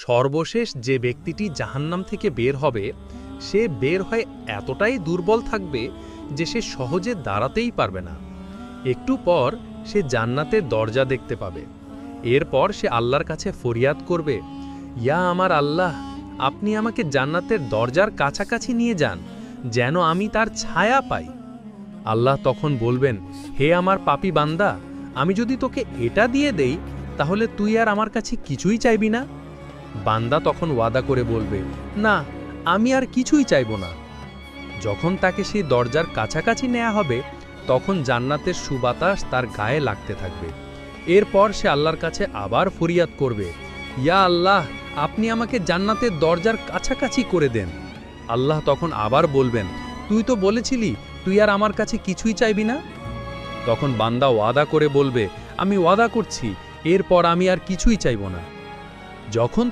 সর্বশেষ যে ব্যক্তিটি জাহান্নাম থেকে বের হবে সে বের হয়ে এতটাই দুর্বল থাকবে যে সে সহজে দাঁড়াতেই পারবে না। একটু পর সে জান্নাতের দরজা দেখতে পাবে। এরপর সে আল্লাহর কাছে ফরিয়াদ করবে, ইয়া আমার আল্লাহ, আপনি আমাকে জান্নাতের দরজার কাছাকাছি নিয়ে যান, যেন আমি তার ছায়া পাই। আল্লাহ তখন বলবেন, হে আমার পাপী বান্দা, আমি যদি তোকে এটা দিয়ে দেই তাহলে তুই আর আমার কাছে কিছুই চাইবি না? বান্দা তখন ওয়াদা করে বলবে, না, আমি আর কিছুই চাইব না। যখন তাকে সেই দরজার কাছাকাছি নেওয়া হবে তখন জান্নাতের সুবাতাস তার গায়ে লাগতে থাকবে। এরপর সে আল্লাহর কাছে আবার ফরিয়াদ করবে, ইয়া আল্লাহ, আপনি আমাকে জান্নাতের দরজার কাছাকাছি করে দেন। আল্লাহ তখন আবার বলবেন, তুই তো বলেছিলি তুই আর আমার কাছে কিছুই চাইবি না। তখন বান্দা ওয়াদা করে বলবে, আমি ওয়াদা করছি এরপর আমি আর কিছুই চাইব না। যখন